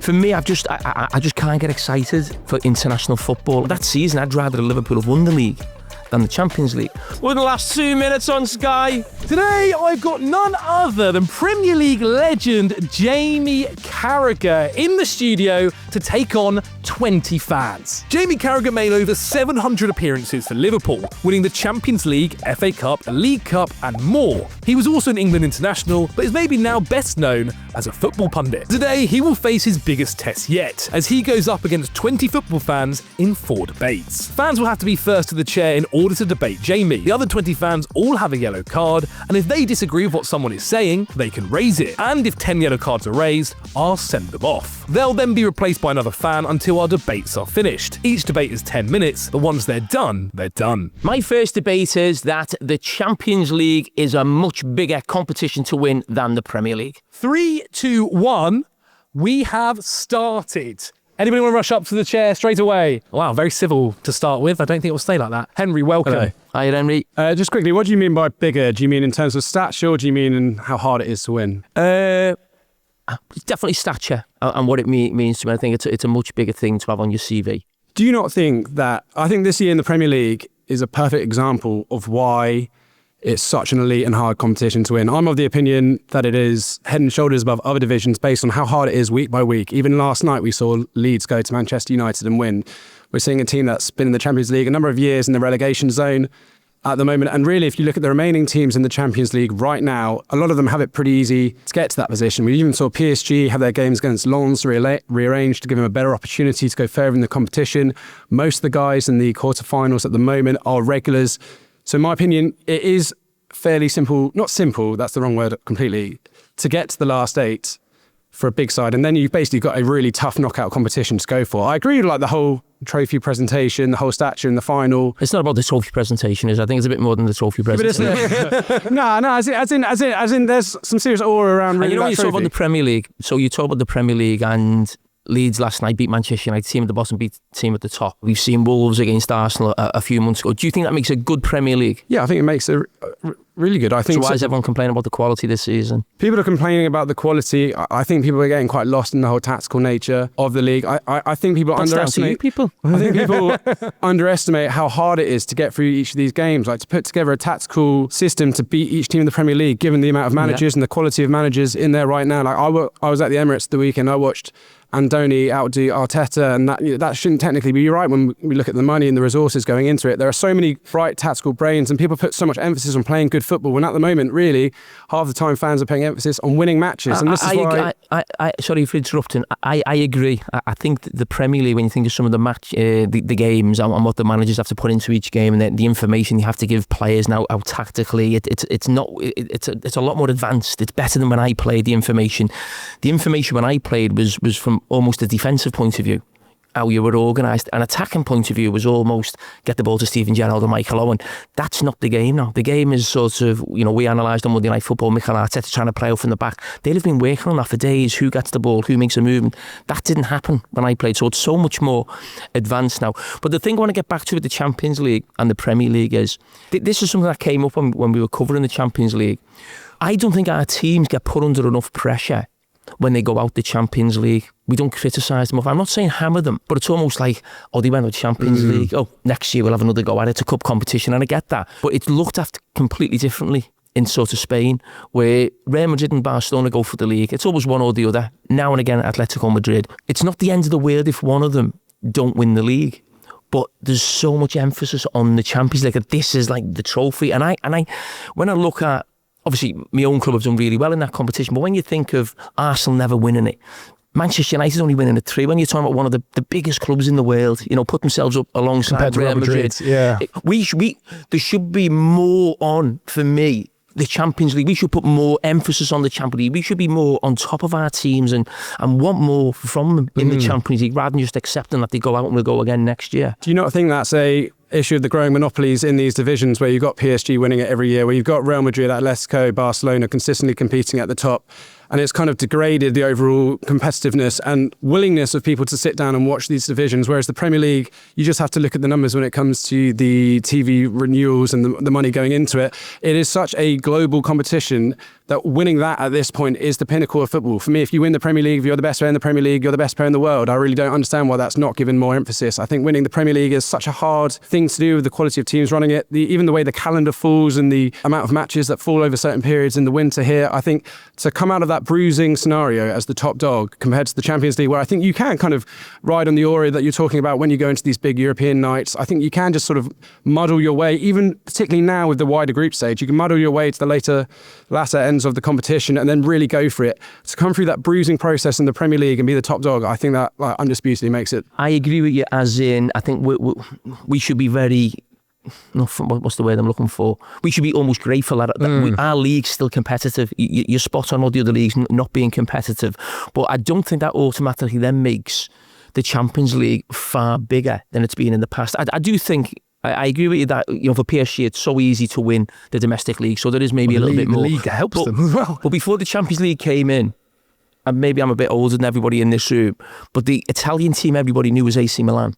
For me, I just can't get excited for international football. That season, I'd rather Liverpool have won the league than the Champions League. Well, in the last 2 minutes on Sky, today I've got none other than Premier League legend Jamie Carragher in the studio to take on 20 fans. Jamie Carragher made over 700 appearances for Liverpool, winning the Champions League, FA Cup, League Cup and more. He was also an England international, but is maybe now best known as a football pundit. Today, he will face his biggest test yet, as he goes up against 20 football fans in 4 debates. Fans will have to be first to the chair in order to debate Jamie. The other 20 fans all have a yellow card, and if they disagree with what someone is saying, they can raise it. And if 10 yellow cards are raised, I'll send them off. They'll then be replaced by another fan until our debates are finished. Each debate is 10 minutes, but once they're done, they're done. My first debate is that the Champions League is a much bigger competition to win than the Premier League. 3, 2, 1, we have started. Anybody want to rush up to the chair straight away? Wow, very civil to start with. I don't think it will stay like that. Henry, welcome. Hello. Hi, Henry. Just quickly, what do you mean by bigger? Do you mean in terms of stature, or do you mean in how hard it is to win? It's definitely stature and what it means to me. I think it's a much bigger thing to have on your CV. Do you not think that, I think this year in the Premier League is a perfect example of why it's such an elite and hard competition to win. I'm of the opinion that it is head and shoulders above other divisions based on how hard it is week by week. Even last night we saw Leeds go to Manchester United and win. We're seeing a team that's been in the Champions League a number of years in the relegation zone at the moment. And really, if you look at the remaining teams in the Champions League right now, a lot of them have it pretty easy to get to that position. We even saw PSG have their games against Lens rearranged to give them a better opportunity to go further in the competition. Most of the guys in the quarterfinals at the moment are regulars. So in my opinion, it is fairly simple, not simple, that's the wrong word completely, to get to the last 8 for a big side. And then you've basically got a really tough knockout competition to go for. I agree with like the whole trophy presentation, the whole stature in the final. It's not about the trophy presentation, I think it's a bit more than the trophy presentation. As in there's some serious aura around really. And you know, that you trophy. talk about the Premier League. So you talk about the Premier League, and Leeds last night beat Manchester United, team at the bottom beat the team at the top. We've seen Wolves against Arsenal a few months ago. Do you think that makes a good Premier League? Yeah, I think it makes it really good. I think. So why is everyone complaining about the quality this season? People are complaining about the quality. I think people are getting quite lost in the whole tactical nature of the league. I think people underestimate people. I think people underestimate how hard it is to get through each of these games. Like to put together a tactical system to beat each team in the Premier League, given the amount of managers and the quality of managers in there right now. Like I was at the Emirates the weekend. I watched Andoni outdo Arteta, and that shouldn't technically be right when we look at the money and the resources going into it. There are so many bright tactical brains, and people put so much emphasis on playing good football, when at the moment, really, half the time fans are putting emphasis on winning matches. And this is why... Sorry for interrupting. I agree. I think the Premier League, when you think of some of the games and what the managers have to put into each game, and the information you have to give players now out tactically, it's a lot more advanced. It's better than when I played. The information when I played was from almost a defensive point of view, how you were organised. An attacking point of view was almost get the ball to Steven Gerrard or Michael Owen. That's not the game now. The game is sort of, we analysed on Monday Night Football, Mikel Arteta trying to play out from the back. They'll have been working on that for days. Who gets the ball? Who makes a movement? That didn't happen when I played. So it's so much more advanced now. But the thing I want to get back to with the Champions League and the Premier League is, this is something that came up when we were covering the Champions League. I don't think our teams get put under enough pressure when they go out the Champions League. We don't criticise them. I'm not saying hammer them, but it's almost like, they went out the Champions League. Next year we'll have another go at it. It's a cup competition, and I get that. But it's looked at completely differently in sort of Spain, where Real Madrid and Barcelona go for the league. It's always one or the other. Now and again, Atletico Madrid. It's not the end of the world if one of them don't win the league. But there's so much emphasis on the Champions League that this is like the trophy. And I when I look at, obviously, my own club have done really well in that competition, but when you think of Arsenal never winning it, Manchester United only winning it 3, when you're talking about one of the biggest clubs in the world, put themselves up alongside Real Madrid. Yeah. There should be more on, for me, the Champions League. We should put more emphasis on the Champions League. We should be more on top of our teams and want more from them in the Champions League, rather than just accepting that they go out and we'll go again next year. Do you not think that's a issue of the growing monopolies in these divisions, where you've got PSG winning it every year, where you've got Real Madrid, Atletico, Barcelona consistently competing at the top, and it's kind of degraded the overall competitiveness and willingness of people to sit down and watch these divisions, whereas the Premier League, you just have to look at the numbers when it comes to the TV renewals and the money going into it. It is such a global competition that winning that at this point is the pinnacle of football. For me, if you win the Premier League, if you're the best player in the Premier League, you're the best player in the world. I really don't understand why that's not given more emphasis. I think winning the Premier League is such a hard thing to do with the quality of teams running it. Even the way the calendar falls and the amount of matches that fall over certain periods in the winter here, I think to come out of that bruising scenario as the top dog compared to the Champions League, where I think you can kind of ride on the aura that you're talking about when you go into these big European nights, I think you can just sort of muddle your way, even particularly now with the wider group stage, you can muddle your way to the latter ends of the competition and then really go for it. To come through that bruising process in the Premier League and be the top dog, I think that undisputedly makes it. I agree with you, as in, I think we should be very, what's the word I'm looking for? We should be almost grateful that our league's still competitive. You're spot on all the other leagues not being competitive, but I don't think that automatically then makes the Champions League far bigger than it's been in the past. I do think, I agree with you that, for PSG it's so easy to win the domestic league, so there is maybe a little bit more. The league helps them as well. But before the Champions League came in, and maybe I'm a bit older than everybody in this room, but the Italian team everybody knew was AC Milan.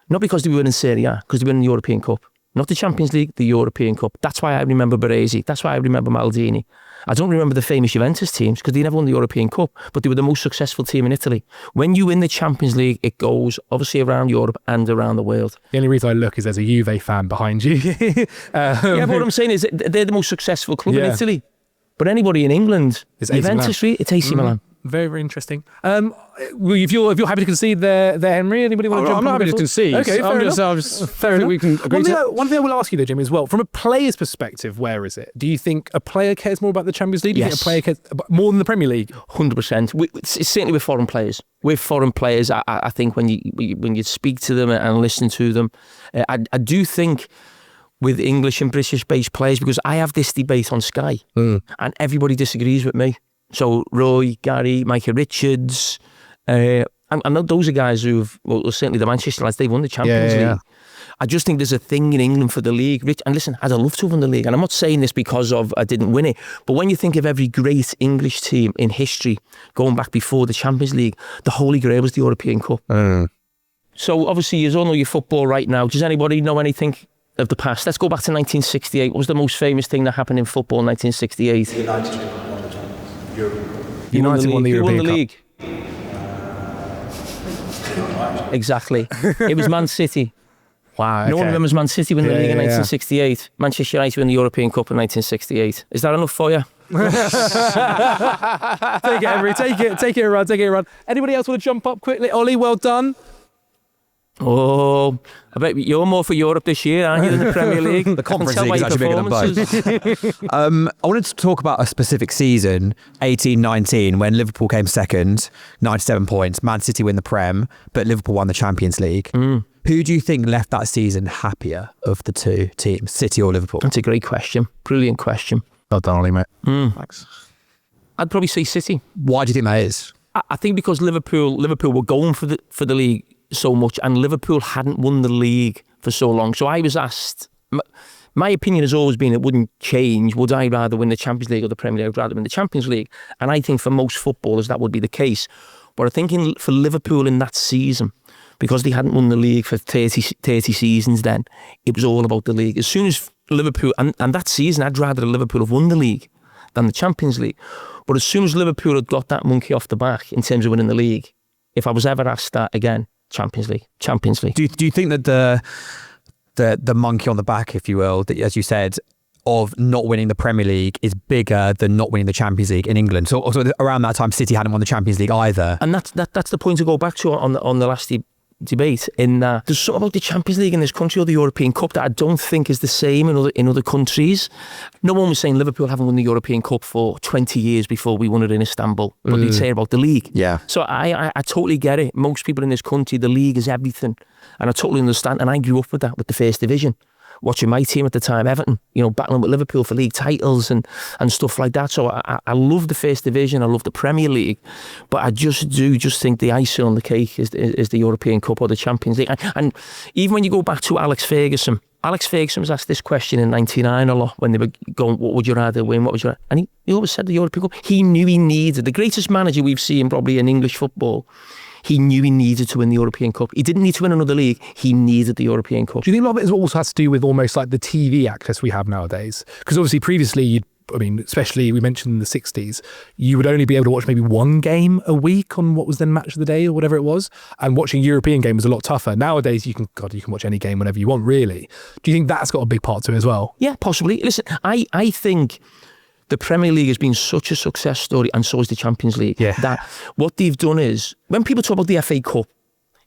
Not because they were in Serie A, because they were in the European Cup. Not the Champions League, the European Cup. That's why I remember Baresi. That's why I remember Maldini. I don't remember the famous Juventus teams because they never won the European Cup, but they were the most successful team in Italy. When you win the Champions League, it goes obviously around Europe and around the world. The only reason I look is there's a Juve fan behind you. Yeah, but what I'm saying is they're the most successful club in Italy. But anybody in England, it's Juventus, it's AC Milan. Very, very interesting. If you're happy to concede there, Henry, anybody want to jump in? I'm not happy to concede. Okay, fair enough. We can agree one thing I will ask you though, Jimmy, as well, from a player's perspective, where is it? Do you think a player cares more about the Champions League? Do you think a player cares more than the Premier League? 100%. It's certainly with foreign players. With foreign players, I think when you speak to them and listen to them, I do think with English and British-based players, because I have this debate on Sky, and everybody disagrees with me. So Roy, Gary, Micah Richards, I know those are guys who've, certainly the Manchester lads, they've won the Champions League. I just think there's a thing in England for the league. And listen, I'd love to have won the league, and I'm not saying this because I didn't win it, but when you think of every great English team in history, going back before the Champions League, the Holy Grail was the European Cup. So obviously you all know your football right now. Does anybody know anything of the past? Let's go back to 1968. What was the most famous thing that happened in football in 1968? United won the European League. Exactly. It was Man City. Wow. Okay. No one remembers Man City winning the league in 1968. Manchester United win the European Cup in 1968. Is that enough for you? Take it, Henry. Take it around. Anybody else want to jump up quickly? Ollie, well done. Oh, I bet you're more for Europe this year, aren't you, than the Premier League? The Conference League is actually bigger than both. I wanted to talk about a specific season, 18-19, when Liverpool came second, 97 points. Man City win the Prem, but Liverpool won the Champions League. Who do you think left that season happier of the two teams, City or Liverpool? That's a great question. Brilliant question. Well done, Ollie, mate. Thanks. I'd probably say City. Why do you think that is? I think because Liverpool were going for the league so much, and Liverpool hadn't won the league for so long. So I was asked, my opinion has always been it wouldn't change. Would I rather win the Champions League or the Premier League? I'd rather win the Champions League. And I think for most footballers that would be the case. But I think for Liverpool in that season, because they hadn't won the league for 30 seasons then, it was all about the league. As soon as Liverpool, and that season I'd rather Liverpool have won the league than the Champions League. But as soon as Liverpool had got that monkey off the back in terms of winning the league, if I was ever asked that again, Champions League. Do you think that the monkey on the back, if you will, that, as you said, of not winning the Premier League is bigger than not winning the Champions League in England? So around that time, City hadn't won the Champions League either. And that's the point to go back to on the last debate. In there's something about the Champions League in this country or the European Cup that I don't think is the same in other countries. No one was saying Liverpool haven't won the European Cup for 20 years before we won it in Istanbul, but they'd say about the league. Yeah. So I totally get it. Most people in this country, the league is everything, and I totally understand. And I grew up with that, with the First Division, watching my team at the time, Everton, battling with Liverpool for league titles and stuff like that. So I love the First Division, I love the Premier League, but I just think the icing on the cake is the European Cup or the Champions League. And even when you go back to Alex Ferguson was asked this question in '99 a lot when they were going, what would you rather win? And he always said the European Cup. He knew he needed, the greatest manager we've seen probably in English football, he knew he needed to win the European Cup. He didn't need to win another league. He needed the European Cup. Do you think a lot of it also has to do with almost like the TV access we have nowadays? Because obviously previously I mean, especially we mentioned in the 60s, you would only be able to watch maybe one game a week on what was then Match of the Day or whatever it was. And watching European games was a lot tougher. Nowadays, you can watch any game whenever you want, really. Do you think that's got a big part to it as well? Yeah, possibly. Listen, I think the Premier League has been such a success story, and so is the Champions League, that what they've done is, when people talk about the FA Cup,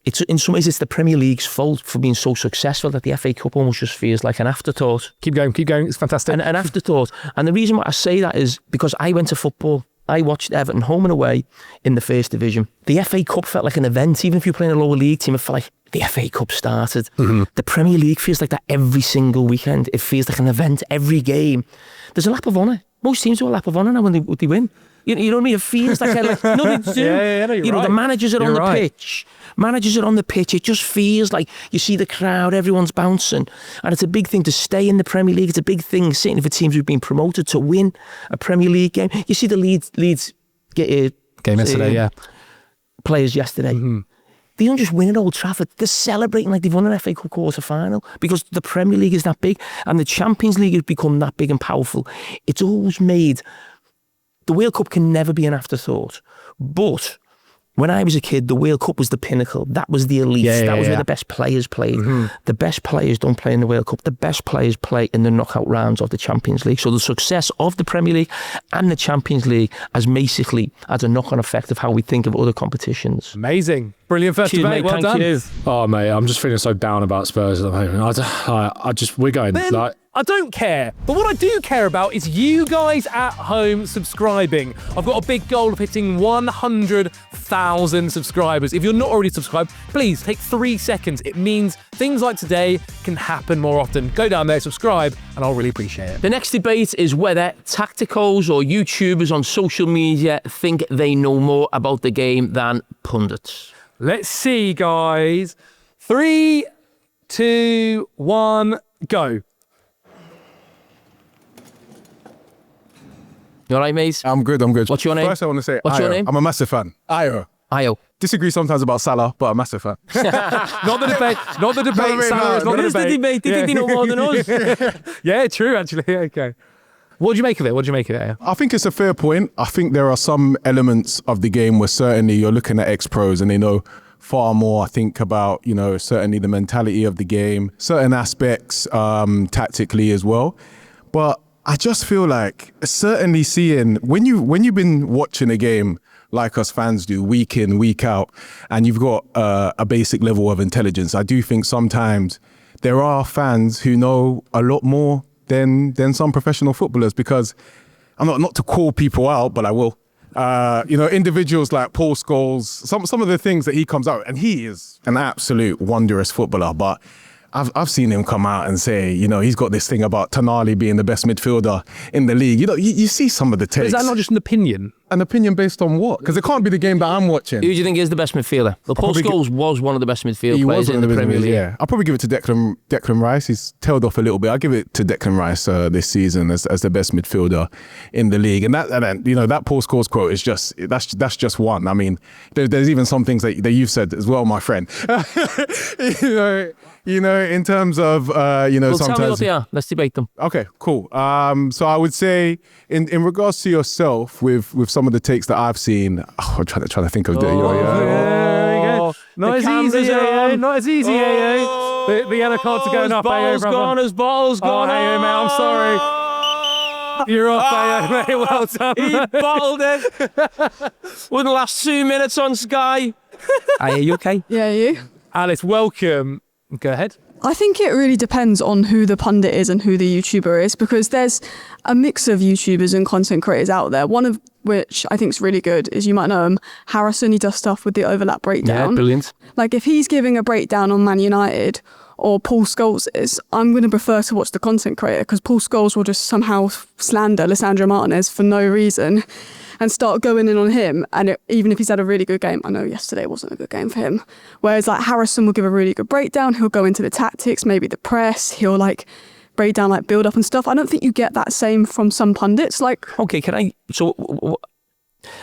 it's in some ways it's the Premier League's fault for being so successful that the FA Cup almost just feels like an afterthought. Keep going. It's fantastic. An afterthought. And the reason why I say that is because I went to football. I watched Everton home and away in the First Division. The FA Cup felt like an event. Even if you're playing a lower league team, it felt like the FA Cup started. The Premier League feels like that every single weekend. It feels like an event every game. There's a lap of honour. Most teams do a lap of honour now when they win. You know what I mean? It feels like nothing to do. No, you're right. The managers are on the pitch. Managers are on the pitch. It just feels like you see the crowd, everyone's bouncing. And it's a big thing to stay in the Premier League. It's a big thing, certainly for teams who've been promoted, to win a Premier League game. You see the Leeds get game yesterday, players yesterday. They don't just win at Old Trafford. They're celebrating like they've won an FA Cup quarter-final because the Premier League is that big and the Champions League has become that big and powerful. It's always made... The World Cup can never be an afterthought. But when I was a kid, the World Cup was the pinnacle. That was the elite. That was where the best players played. The best players don't play in the World Cup. The best players play in the knockout rounds of the Champions League. So the success of the Premier League and the Champions League has basically had a knock-on effect of how we think of other competitions. Amazing. Brilliant first Cheers, debate. mate. Well Thank done. you. Oh, mate, I'm just feeling so down about Spurs at the moment. We're going Ben, like... I don't care. But what I do care about is you guys at home subscribing. I've got a big goal of hitting 100,000 subscribers. If you're not already subscribed, please take 3 seconds. It means things like today can happen more often. Go down there, subscribe, and I'll really appreciate it. The next debate is whether tacticos or YouTubers on social media think they know more about the game than pundits. Let's see, guys. 3, 2, 1, go. You all right, mate? I'm good. What's your name? First, I want to say, What's your name? I'm a massive fan. Ayo. Disagree sometimes about Salah, but a massive fan. Not the debate. Not the debate. No, Salah is not the It is the debate. debate. They think they know more than us. Yeah, true, actually. Okay. What do you make of it? I think it's a fair point. I think there are some elements of the game where certainly you're looking at ex-pros and they know far more, I think, about, certainly the mentality of the game, certain aspects tactically as well. But I just feel like certainly seeing when you've been watching a game like us fans do week in, week out, and you've got a basic level of intelligence, I do think sometimes there are fans who know a lot more than some professional footballers, because I'm not to call people out, but I will. Individuals like Paul Scholes, some of the things that he comes out, and he is an absolute wondrous footballer, but I've seen him come out and say, he's got this thing about Tonali being the best midfielder in the league. You see some of the takes. Is that not just an opinion? An opinion based on what? Because it can't be the game that I'm watching. Who do you think is the best midfielder? Well, Paul Scholes was one of the best midfield players in the Premier League. Yeah, I'll probably give it to Declan Rice. He's tailed off a little bit. I'll give it to Declan Rice this season as the best midfielder in the league. And that Paul Scholes quote is that's just one. I mean, there's even some things that you've said as well, my friend. In terms of Well, sometimes. tell me what they are. Let's debate them. Okay, cool. So I would say in regards to yourself, with some of the takes that I've seen, I'm trying to think of Not as easy, not as easy, The yellow cards are going up, Ball's gone, his ball's gone. Hey, mate, I'm sorry. You're off, mate. Well done. He bottled it. Wouldn't last 2 minutes on Sky. Are you okay? Yeah, you? Alice, welcome. Go ahead. I think it really depends on who the pundit is and who the YouTuber is, because there's a mix of YouTubers and content creators out there. One of which I think is really good is, you might know him, Harrison. He does stuff with the Overlap breakdown. Yeah, brilliant. Like if he's giving a breakdown on Man United, or Paul Scholes is, I'm going to prefer to watch the content creator, because Paul Scholes will just somehow slander Lisandro Martinez for no reason and start going in on him. And even if he's had a really good game, I know yesterday wasn't a good game for him. Whereas like Harrison will give a really good breakdown. He'll go into the tactics, maybe the press. He'll break down build up and stuff. I don't think you get that same from some pundits. Okay,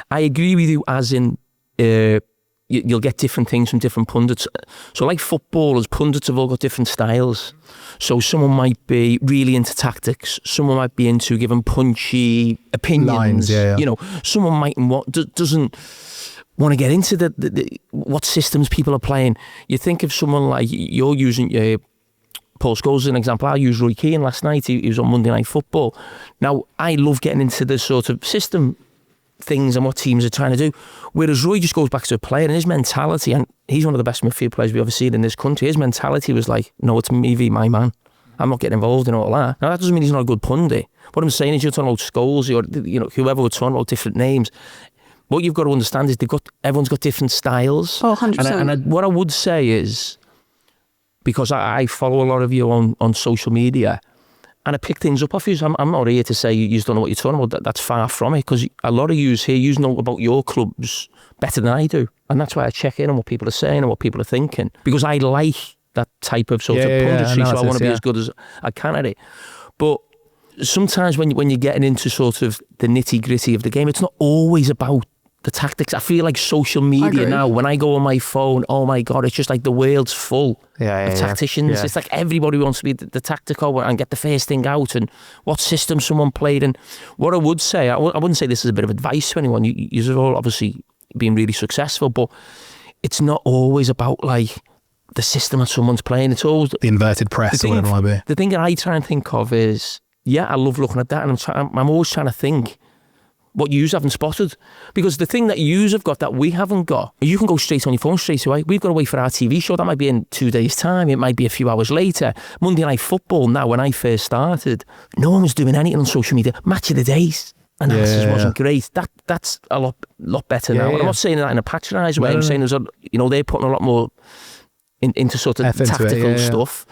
I agree with you as in you'll get different things from different pundits. So like footballers, pundits have all got different styles. So someone might be really into tactics. Someone might be into giving punchy opinions. Lines, You know, someone might doesn't want to get into the what systems people are playing. You think of someone like, you're using Paul Scholes as an example. I used Roy Keane last night. He was on Monday Night Football. Now, I love getting into the sort of system things and what teams are trying to do. Whereas Roy just goes back to a player and his mentality, and he's one of the best midfield players we've ever seen in this country. His mentality was like, no, it's me v my man. I'm not getting involved in all that. Now, that doesn't mean he's not a good pundit. What I'm saying is, you're talking about Scholes or, you know, whoever we're talking about, different names. What you've got to understand is everyone's got different styles. Oh, 100%. And what I would say is, because I follow a lot of you on social media, and I pick things up off you. I'm not here to say you don't know what you're talking about. That's far from it, because a lot of yous here, you know about your clubs better than I do. And that's why I check in on what people are saying and what people are thinking, because I like that type of sort of punditry, so I want to be as good as I can at it. But sometimes when you're getting into sort of the nitty gritty of the game, it's not always about the tactics. I feel like social media now, when I go on my phone, oh my God, it's just like the world's full of tacticians. Yeah. It's like everybody wants to be the tactical and get the first thing out and what system someone played. And what I would say, I wouldn't say this is a bit of advice to anyone. You've all obviously been really successful, but it's not always about like the system that someone's playing. It's always the inverted press or whatever it might be. The thing that I try and think of is, I love looking at that, and I'm always trying to think what yous haven't spotted, because the thing that yous have got that we haven't got, you can go straight on your phone straight away. We've got to wait for our TV show. That might be in 2 days' time. It might be a few hours later. Monday Night Football now, when I first started, no one was doing anything on social media. Match of the days analysis wasn't great. That's a lot better now. And I'm not saying that in a patronising way. I'm saying there's they're putting a lot more into sort of tactical stuff.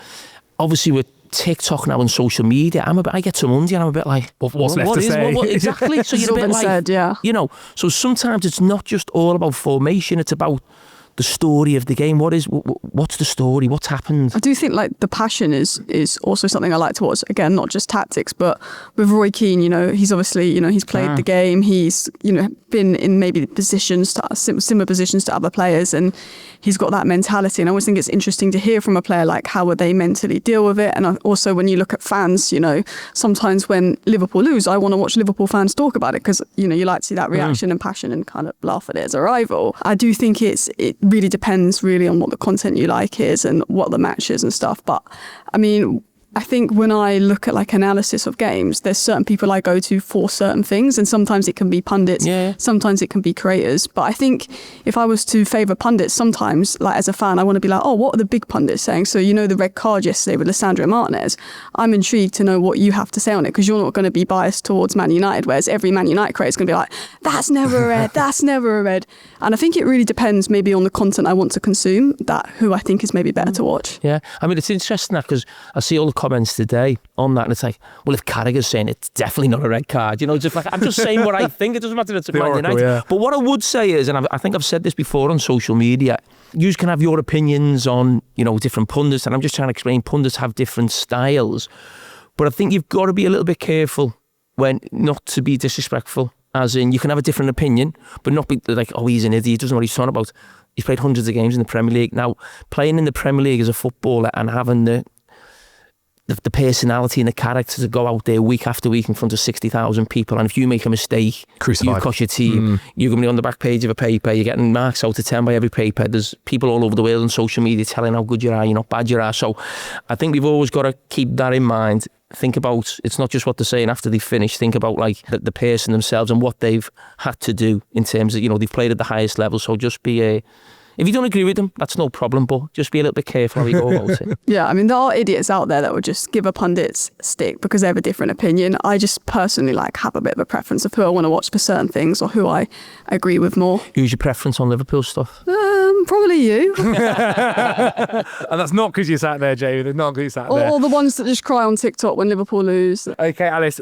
Obviously, with TikTok now and social media, I get to Monday and I'm a bit like, what's left to say? Exactly. So you're a bit like, you know, so sometimes it's not just all about formation, it's about the story of the game. What's the story? What's happened? I do think like the passion is also something I like to watch. Again, not just tactics, but with Roy Keane, you know, he's obviously, you know, he's played the game. He's, you know, been in maybe positions to similar positions to other players, and he's got that mentality. And I always think it's interesting to hear from a player like how would they mentally deal with it. And also when you look at fans, you know, sometimes when Liverpool lose, I want to watch Liverpool fans talk about it, because, you know, you like to see that reaction and passion and kind of laugh at it as a rival. I do think it really depends really on what the content you like is and what the match is and stuff. But I mean, I think when I look at like analysis of games, there's certain people I go to for certain things, and sometimes it can be pundits, sometimes it can be creators. But I think if I was to favour pundits, sometimes like as a fan, I want to be like, oh, what are the big pundits saying? So, you know, the red card yesterday with Lisandro Martinez, I'm intrigued to know what you have to say on it, because you're not going to be biased towards Man United, whereas every Man United creator is going to be like, that's never a red, that's never a red. And I think it really depends maybe on the content I want to consume, that who I think is maybe better to watch. Yeah, I mean, it's interesting that, because I see all the comments today on that, and it's like, well, if Carragher's saying it's definitely not a red card, you know, just like, I'm just saying what I think. It doesn't matter if it's a Man United. But what I would say is, and I think I've said this before on social media, you can have your opinions on, you know, different pundits, and I'm just trying to explain pundits have different styles. But I think you've got to be a little bit careful when not to be disrespectful, as in you can have a different opinion, but not be like, oh, he's an idiot, he doesn't know what he's talking about. He's played hundreds of games in the Premier League. Now, playing in the Premier League as a footballer and having the personality and the character to go out there week after week in front of 60,000 people, and if you make a mistake, you cost your team. You're going to be on the back page of a paper, you're getting marks out of 10 by every paper. There's people all over the world on social media telling how good you are, you're not bad you are. So I think we've always got to keep that in mind. Think about, it's not just what they're saying after they finish. Think about like the person themselves and what they've had to do in terms of, you know, they've played at the highest level. So just be if you don't agree with them, that's no problem, but just be a little bit careful how you go about it. Yeah, I mean, there are idiots out there that would just give a pundit's stick because they have a different opinion. I just personally have a bit of a preference of who I want to watch for certain things or who I agree with more. Who's your preference on Liverpool stuff? Probably you. And that's not because you sat there, Jamie. That's not because you sat there. Or the ones that just cry on TikTok when Liverpool lose. Okay, Alice,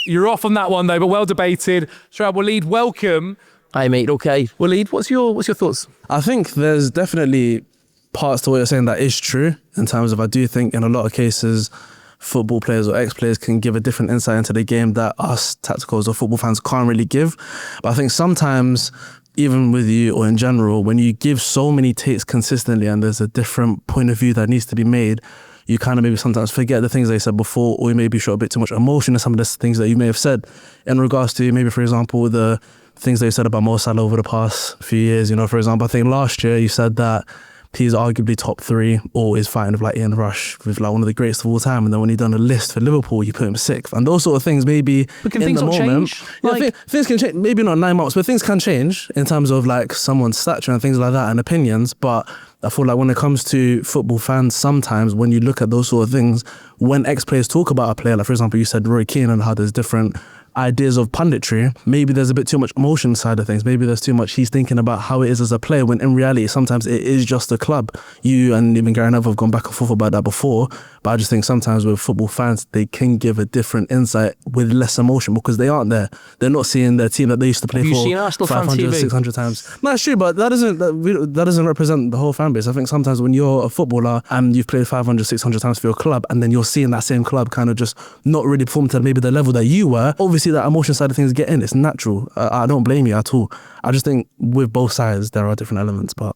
you're off on that one though, but well debated. Shrab, Waleed, welcome. Hi mate, okay. Waleed, what's your thoughts? I think there's definitely parts to what you're saying that is true, in terms of I do think in a lot of cases football players or ex-players can give a different insight into the game that us tacticals or football fans can't really give. But I think sometimes even with you or in general, when you give so many takes consistently and there's a different point of view that needs to be made, you kind of maybe sometimes forget the things they said before, or you maybe show a bit too much emotion in some of the things that you may have said in regards to maybe, for example, the things that you said about Mo Salah over the past few years. You know, for example, I think last year you said that he's arguably top 3 or is fighting with like Ian Rush with like one of the greatest of all time, and then when he done a list for Liverpool you put him 6th, and those sort of things maybe but can in things the not moment change? yeah, things can change, maybe not 9 months, but things can change in terms of like someone's stature and things like that and opinions. But I feel like when it comes to football fans, sometimes when you look at those sort of things, when ex-players talk about a player, like for example you said Roy Keane and how there's different ideas of punditry, maybe there's a bit too much emotion side of things, maybe there's too much he's thinking about how it is as a player, when in reality sometimes it is just a club. You and even Gary Neville have gone back and forth about that before, but I just think sometimes with football fans they can give a different insight with less emotion because they aren't there, they're not seeing their team that they used to play for 500, 600 times. No, it's true, but that doesn't represent the whole fan base. I think sometimes when you're a footballer and you've played 500, 600 times for your club, and then you're seeing that same club kind of just not really perform to maybe the level that you were, obviously that emotion side of things get in. It's natural. I don't blame you at all. I just think with both sides there are different elements. But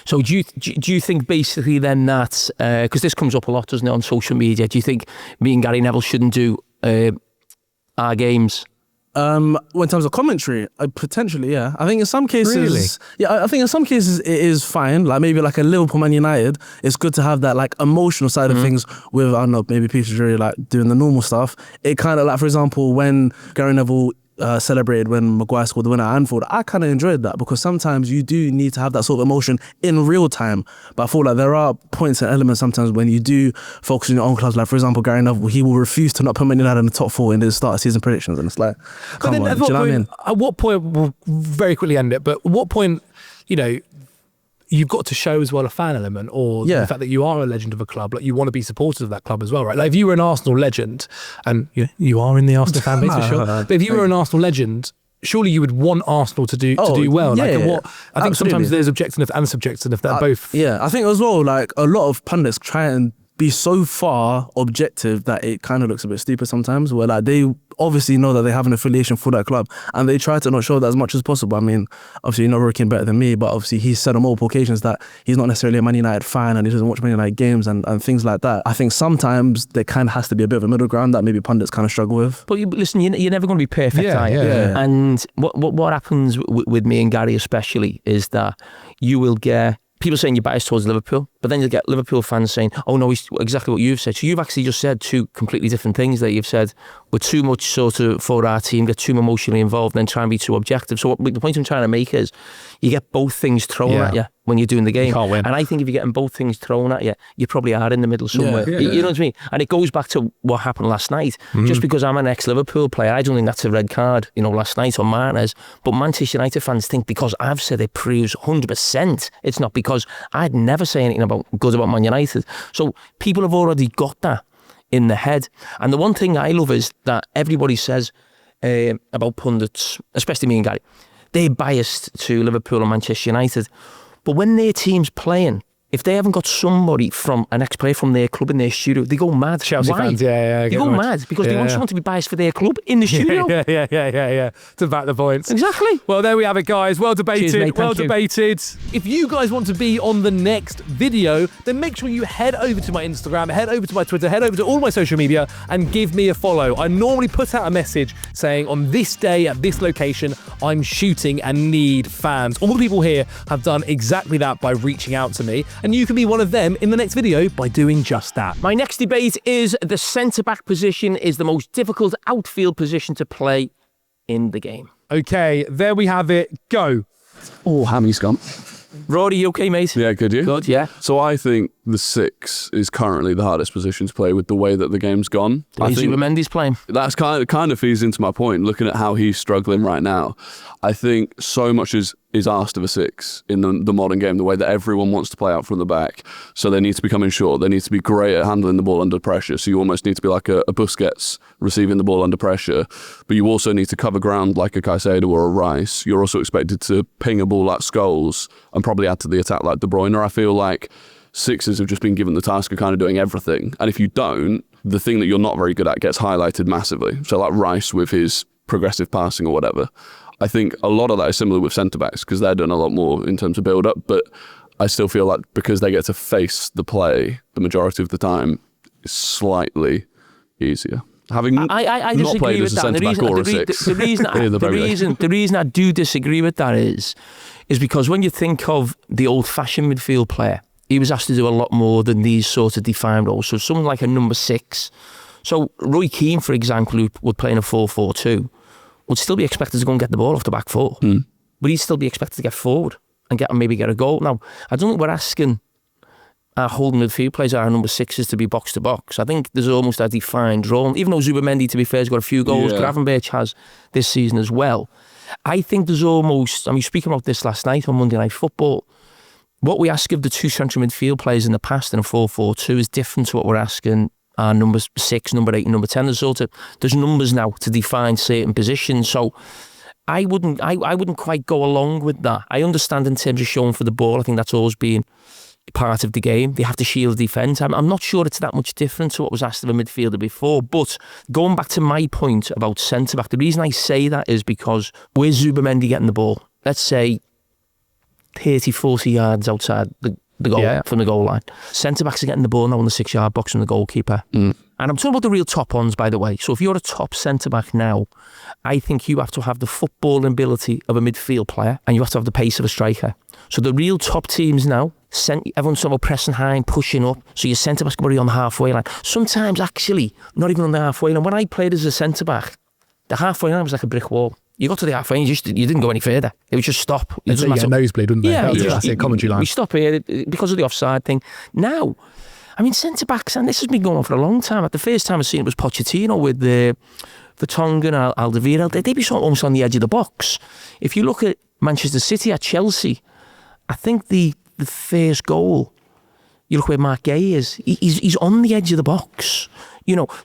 so do you think basically then that because this comes up a lot, doesn't it, on social media? Do you think me and Gary Neville shouldn't do our games? Well, in terms of commentary, potentially, yeah. I think in some cases, yeah, I think in some cases it is fine. Like maybe like a Liverpool Man United, it's good to have that like emotional side of things with, I don't know, maybe Peter Drury like doing the normal stuff. It kind of like, for example, when Gary Neville celebrated when Maguire scored the winner at Anfield, I kind of enjoyed that because sometimes you do need to have that sort of emotion in real time. But I feel like there are points and elements sometimes when you do focus on your own clubs. Like for example, Gary Neville, he will refuse to not put Man United in the top 4 in his start of season predictions, and it's like, come on, do you know what I mean? At what point, we'll very quickly end it, but at what point, you know, you've got to show as well a fan element, or the fact that you are a legend of a club, like you want to be supporters of that club as well, right? Like if you were an Arsenal legend, and you are in the Arsenal fan base for sure, but if you were an Arsenal legend, surely you would want Arsenal to do well. Yeah, like, I think sometimes there's objective and subjective, if they're both. Yeah, I think as well, like a lot of pundits try and be so far objective that it kind of looks a bit stupid sometimes, where like they obviously know that they have an affiliation for that club and they try to not show that as much as possible. I mean, obviously you know Roy Keane better than me, but obviously he's said on multiple occasions that he's not necessarily a Man United fan and he doesn't watch Man United games and things like that. I think sometimes there kind of has to be a bit of a middle ground that maybe pundits kind of struggle with. But listen, you're never going to be perfect, are you? Yeah. And what happens with me and Gary especially is that you will get people saying you're biased towards Liverpool, but then you'll get Liverpool fans saying, oh no, he's exactly what you've said. So you've actually just said 2 completely different things that you've said. We're too much sort of for our team, get too emotionally involved, and then try and be too objective. So the point I'm trying to make is you get both things thrown at you when you're doing the game. You can't win. And I think if you're getting both things thrown at you, you probably are in the middle somewhere. You know what I mean? And it goes back to what happened last night. Just because I'm an ex-Liverpool player, I don't think that's a red card, last night on Martinez. But Manchester United fans think because I've said it proves 100% it's not, because I'd never say anything good about Man United. So people have already got that in their head. And the one thing I love is that everybody says about pundits, especially me and Gary, they're biased to Liverpool and Manchester United. But when their team's playing, if they haven't got somebody from an ex-player from their club in their studio, they go mad. Chelsea fans, they go mad because they want someone to be biased for their club in the studio. Yeah. To back the points. Exactly. Well, there we have it, guys. Well debated. Cheers, mate. Well Thank you. debated. If you guys want to be on the next video, then make sure you head over to my Instagram, head over to my Twitter, head over to all my social media and give me a follow. I normally put out a message saying on this day at this location, I'm shooting and need fans. All the people here have done exactly that by reaching out to me, and you can be one of them in the next video by doing just that. My next debate is the centre-back position is the most difficult outfield position to play in the game. Okay, there we have it. Go. Oh, hammy scum. Rory, you okay, mate? Yeah, good, you? Good, yeah. So I think the 6 is currently the hardest position to play with the way that the game's gone. I think Zubimendi's playing. That's kind of feeds into my point, looking at how he's struggling right now. I think so much is asked of a 6 in the modern game, the way that everyone wants to play out from the back. So they need to be coming short. They need to be great at handling the ball under pressure. So you almost need to be like a Busquets receiving the ball under pressure. But you also need to cover ground like a Caicedo or a Rice. You're also expected to ping a ball at Scholes and probably add to the attack like De Bruyne. I feel like 6s have just been given the task of kind of doing everything. And if you don't, the thing that you're not very good at gets highlighted massively. So like Rice with his progressive passing or whatever. I think a lot of that is similar with centre-backs because they're doing a lot more in terms of build-up, but I still feel like because they get to face the play the majority of the time, it's slightly easier. Having I not disagree played with as a that. centre-back or a six. The reason I do disagree with that is because when you think of the old-fashioned midfield player, he was asked to do a lot more than these sort of defined roles. So someone like a number 6. So Roy Keane, for example, who would play in a 4-4-2, would still be expected to go and get the ball off the back four. But he'd still be expected to get forward and maybe get a goal. Now, I don't think we're asking our holding midfield players, our number 6s, to be box to box. I think there's almost a defined role. Even though Zubimendi, to be fair, has got a few goals, Gravenberch has this season as well. I think there's almost, speaking about this last night on Monday Night Football, what we ask of the 2 central midfield players in the past in a 4-4-2 is different to what we're asking our number 6, number 8 and number 10. There's numbers now to define certain positions. So I wouldn't quite go along with that. I understand in terms of showing for the ball. I think that's always been part of the game. They have to shield defence. I'm not sure it's that much different to what was asked of a midfielder before. But going back to my point about centre-back, the reason I say that is because where's Zubimendi getting the ball? Let's say 30, 40 yards outside the goal, from the goal line. Centre-backs are getting the ball now in the 6-yard box from the goalkeeper. And I'm talking about the real top ones, by the way. So if you're a top centre-back now, I think you have to have the footballing ability of a midfield player and you have to have the pace of a striker. So the real top teams now, everyone's talking about pressing high and pushing up, so your centre-back's going to be on the halfway line. Sometimes, actually, not even on the halfway line. When I played as a centre-back, the halfway line was like a brick wall. You got to the halfway and you didn't go any further. It was just stop. It doesn't matter. Nosebleed, wouldn't they? Yeah, That's it, Coventry line. We stop here because of the offside thing. Now, centre-backs, and this has been going on for a long time. The first time I seen it was Pochettino with Vertonghen, Alderweireld. They'd be sort of almost on the edge of the box. If you look at Manchester City, at Chelsea, I think the first goal, you look where Mark Gay is, he's on the edge of the box.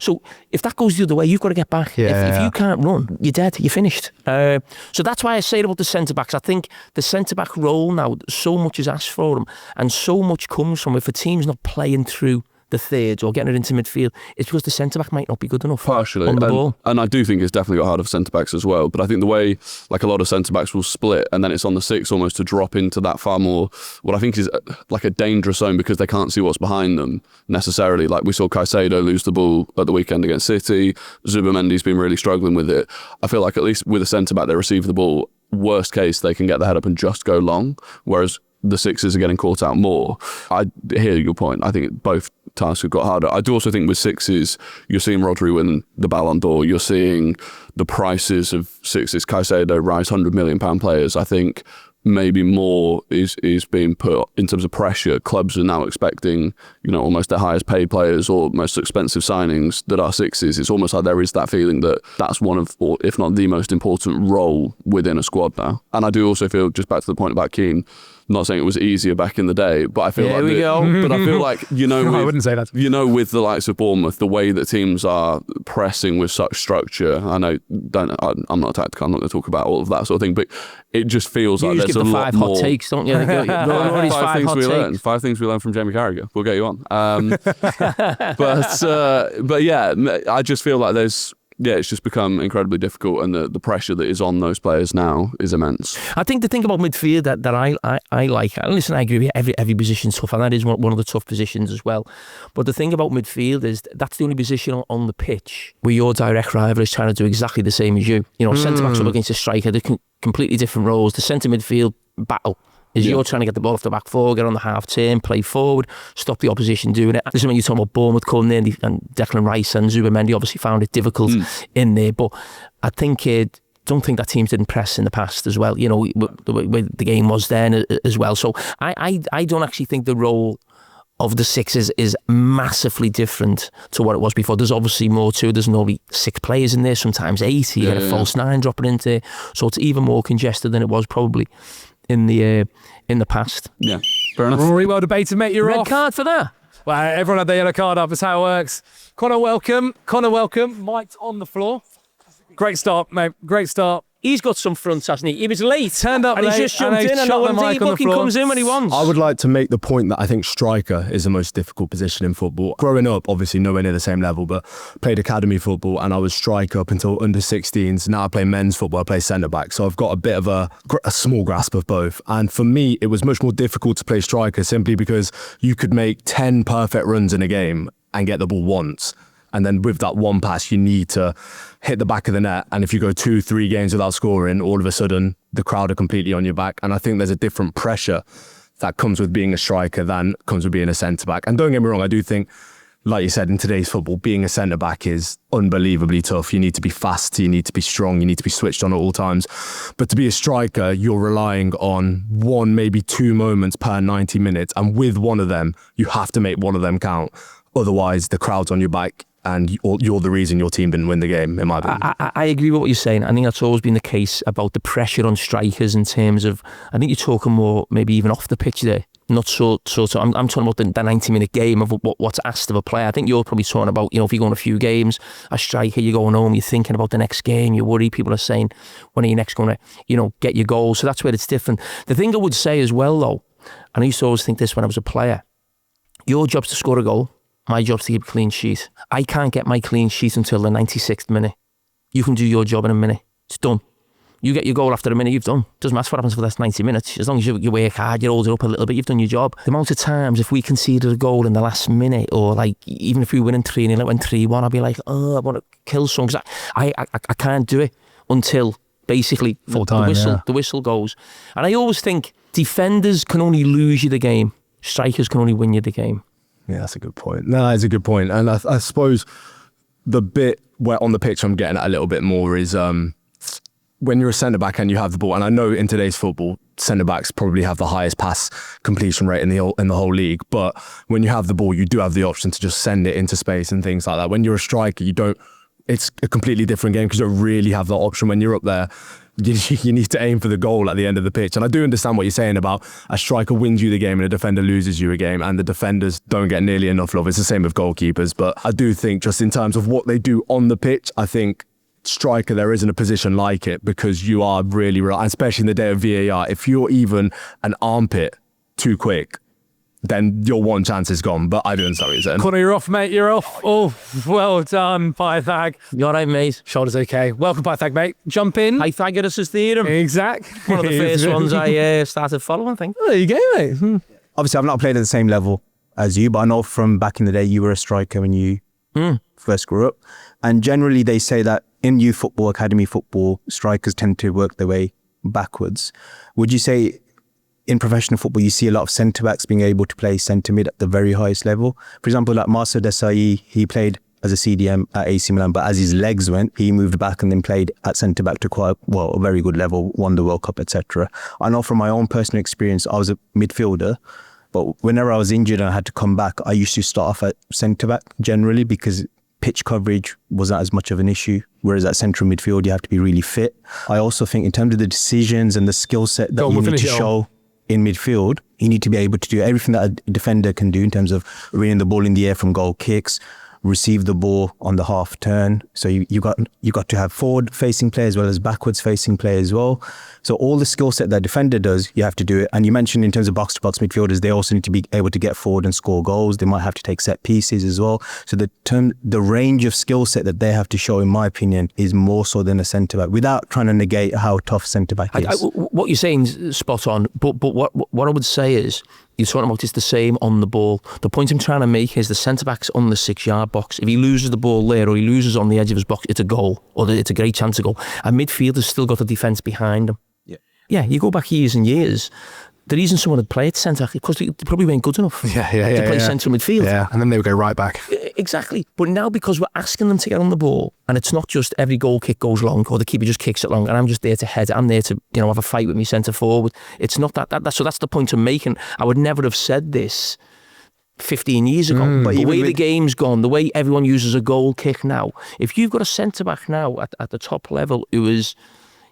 So if that goes the other way, you've got to get back. If you can't run, you're dead, you're finished. So that's why I say about the centre-backs. I think the centre-back role now, so much is asked for them, and so much comes from if a team's not playing through the thirds or getting it into midfield, it's because the centre-back might not be good enough partially on the ball. And I do think it's definitely got harder for centre-backs as well, but I think the way like a lot of centre-backs will split and then it's on the 6 almost to drop into that far more what I think is like a dangerous zone because they can't see what's behind them necessarily. Like we saw Caicedo lose the ball at the weekend against City. Zubimendi's been really struggling with it. I feel like at least with a centre-back they receive the ball, worst case they can get the head up and just go long, whereas the 6s are getting caught out more. I hear your point. I think both tasks have got harder. I do also think with 6s, you're seeing Rodri win the Ballon d'Or. You're seeing the prices of 6s. Caicedo, Rice, £100 million players. I think maybe more is being put in terms of pressure. Clubs are now expecting, almost their highest paid players or most expensive signings that are 6s. It's almost like there is that feeling that that's one of, or if not the most important role within a squad now. And I do also feel, just back to the point about Keane, not saying it was easier back in the day, but I feel But I feel like, No, I wouldn't say that. with the likes of Bournemouth, the way that teams are pressing with such structure, I know, I'm not a tactical, I'm not going to talk about all of that sort of thing, but it just feels like there's a lot more. 5 hot takes, don't you? Five things we learned from Jamie Carragher. We'll get you on. But yeah, I just feel like it's just become incredibly difficult, and the pressure that is on those players now is immense. I think the thing about midfield that I like, and listen, I agree with you, every position's tough, and that is one of the tough positions as well. But the thing about midfield is that's the only position on the pitch where your direct rival is trying to do exactly the same as you. Centre-backs up against a striker, they're completely different roles. The centre midfield battle is you're trying to get the ball off the back four, get on the half turn, play forward, stop the opposition doing it. This is when you're talking about Bournemouth coming in, and Declan Rice and Zubimendi obviously found it difficult in there. But I think don't think that teams didn't press in the past as well, the way the game was then as well. So I don't actually think the role of the 6s is massively different to what it was before. There's obviously more to it. There's normally 6 players in there, sometimes 8. You get a false 9 dropping into there. So it's even more congested than it was probably in the past. Yeah, fair enough. Rory, well debated, mate. You're Red off. card for that. Well, everyone had their yellow card up. That's how it works. Connor, welcome. Mike's on the floor. Great start, mate. Great start. He's got some fronts, hasn't he? He was late. Turned up and late, he's just jumped and in he's and shot no the one mic on the he floor. comes in when he wants. I would like to make the point that I think striker is the most difficult position in football. Growing up, obviously nowhere near the same level, but played academy football and I was striker up until under 16s. Now I play men's football, I play centre back. So I've got a bit of a small grasp of both. And for me, it was much more difficult to play striker simply because you could make 10 perfect runs in a game and get the ball once. And then with that one pass, you need to hit the back of the net. And if you go 2-3 games without scoring, all of a sudden the crowd are completely on your back. And I think there's a different pressure that comes with being a striker than comes with being a centre-back. And don't get me wrong, I do think, like you said, in today's football, being a centre-back is unbelievably tough. You need to be fast, you need to be strong, you need to be switched on at all times. But to be a striker, you're relying on 1, maybe 2 moments per 90 minutes. And with one of them, you have to make one of them count. Otherwise, the crowd's on your back and you're the reason your team didn't win the game, in my opinion. I agree with what you're saying. I think that's always been the case about the pressure on strikers in terms of, I think you're talking more maybe even off the pitch there. Not so I'm talking about the 90-minute game of what's asked of a player. I think you're probably talking about, if you're going a few games, a striker, you're going home, you're thinking about the next game, you worry, people are saying, when are you next going to, get your goal? So that's where it's different. The thing I would say as well, though, and I used to always think this when I was a player, your job's to score a goal. My job's to keep a clean sheet. I can't get my clean sheet until the 96th minute. You can do your job in a minute. It's done. You get your goal after a minute, you've done. Doesn't matter what happens for the last 90 minutes. As long as you work hard, you hold it up a little bit, you've done your job. The amount of times if we conceded a goal in the last minute, or like even if we win in 3-0, it went 3-1, I'd be like, I want to kill someone. Because I can't do it until basically the whistle goes. And I always think defenders can only lose you the game. Strikers can only win you the game. Yeah, that's a good point. No, that's a good point. And I suppose the bit where on the pitch I'm getting at a little bit more is when you're a centre-back and you have the ball, and I know in today's football, centre-backs probably have the highest pass completion rate in the whole league, but when you have the ball, you do have the option to just send it into space and things like that. When you're a striker, it's a completely different game because you don't really have that option. When you're up there, you need to aim for the goal at the end of the pitch. And I do understand what you're saying about a striker wins you the game and a defender loses you a game, and the defenders don't get nearly enough love. It's the same with goalkeepers. But I do think just in terms of what they do on the pitch, I think striker, there isn't a position like it because you are really, especially in the day of VAR, if you're even an armpit too quick, then your one chance is gone. But I do understand what you're saying. Connor, you're off, mate. You're off. Oh, well done, Pythag. You all right, mate? Shoulder's okay. Welcome, Pythag, mate. Jump in. Pythagoras' theorem. Exactly. One of the first ones I started following, I think. There you go, mate. Obviously, I've not played at the same level as you, but I know from back in the day, you were a striker when you first grew up. And generally, they say that in youth football, academy football, strikers tend to work their way backwards. Would you say in professional football, you see a lot of centre-backs being able to play centre-mid at the very highest level? For example, like Marcel Desailly, he played as a CDM at AC Milan, but as his legs went, he moved back and then played at centre-back to quite, a very good level, won the World Cup, etc. I know from my own personal experience, I was a midfielder, but whenever I was injured and I had to come back, I used to start off at centre-back generally because pitch coverage wasn't as much of an issue, whereas at central midfield, you have to be really fit. I also think in terms of the decisions and the skill set that you need to show in midfield, you need to be able to do everything that a defender can do in terms of reading the ball in the air from goal kicks, receive the ball on the half turn. So you got to have forward facing play as well as backwards facing play as well. So all the skill set that a defender does, you have to do it. And you mentioned in terms of box to box midfielders, they also need to be able to get forward and score goals. They might have to take set pieces as well. So the range of skill set that they have to show, in my opinion, is more so than a centre back, without trying to negate how tough centre back is. What you're saying is spot on, but what I would say is, you're talking about it's the same on the ball. The point I'm trying to make is the centre-back's on the 6-yard box. If he loses the ball there or he loses on the edge of his box, it's a goal, or it's a great chance to goal. And midfielder's still got the defence behind him. Yeah, you go back years and years. The reason someone had played centre, because they probably weren't good enough to play central midfield. Yeah, and then they would go right back. Exactly. But now because we're asking them to get on the ball, and it's not just every goal kick goes long or the keeper just kicks it long and I'm just there to head it. I'm there to have a fight with me centre forward. It's not that. So that's the point I'm making. I would never have said this 15 years ago. But the way the game's gone, the way everyone uses a goal kick now, if you've got a centre-back now at the top level who is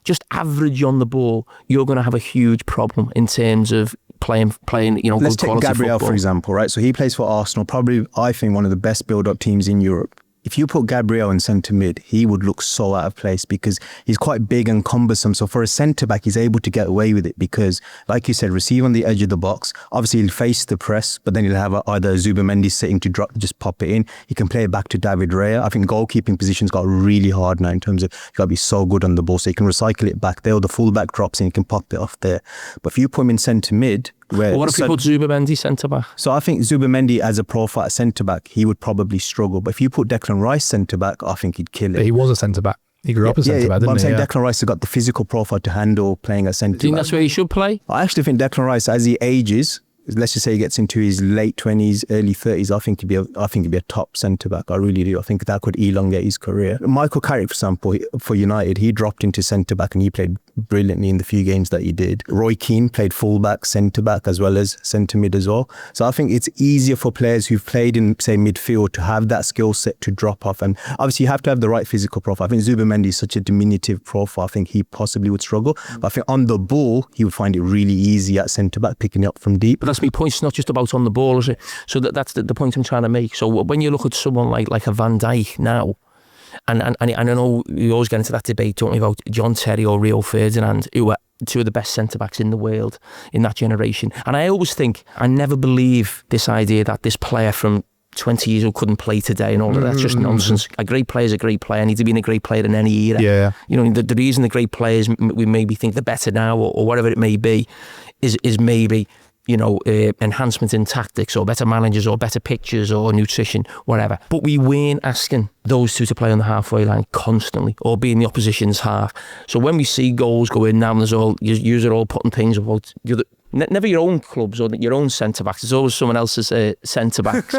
just average on the ball, you're going to have a huge problem in terms of playing Let's good quality take Gabriel, football. for example, right? So he plays for Arsenal, probably, I think, one of the best build-up teams in Europe. if you put Gabriel in centre mid, he would look so out of place because he's quite big and cumbersome. So for a centre back, he's able to get away with it because, like you said, receive on the edge of the box. Obviously, he'll face the press, but then he'll have either Zubimendi sitting to drop, just pop it in. He can play it back to David Raya. I think goalkeeping positions got really hard now in terms of you got to be so good on the ball, so you can recycle it back there, or the fullback drops in, you can pop it off there. But if you put him in centre mid, what if you put Zubimendi centre back? So I think Zubimendi as a profile centre back, he would probably struggle. But if you put Declan Rice centre back, I think he'd kill it. But he was a centre back. He grew up as centre back, didn't he? I'm saying Declan Rice has got the physical profile to handle playing at centre back. Do you think that's where he should play? I actually think Declan Rice, as he ages, let's just say he gets into his late 20s, early 30s, I think he'd be a top centre-back. I really do. I think that could elongate his career. Michael Carrick, for example, for United, he dropped into centre-back and he played brilliantly in the few games that he did. Roy Keane played full-back, centre-back, as well as centre-mid as well. So I think it's easier for players who've played in, say, midfield to have that skill set to drop off. And obviously you have to have the right physical profile. I think Zubimendi is such a diminutive profile. I think he possibly would struggle. But I think on the ball, he would find it really easy at centre-back, picking it up from deep. But that's my point. It's not just about on the ball, is it? So that's the point I'm trying to make. So when you look at someone like a Van Dijk now, and I know you always get into that debate, don't we, about John Terry or Rio Ferdinand, who are two of the best centre-backs in the world in that generation. And I always think, I never believe this idea that this player from 20 years ago couldn't play today and all of that. That's just nonsense. A great player is a great player. Needs to be a great player in any era. Yeah. You know, the reason the great players, we maybe think they're better now or whatever it may be, is maybe, you know, enhancement in tactics or better managers or better pitches or nutrition, whatever. But we weren't asking those two to play on the halfway line constantly or be in the opposition's half. So when we see goals go in now, and there's all, you're all putting things about never your own clubs or your own centre-backs. It's always someone else's centre-backs.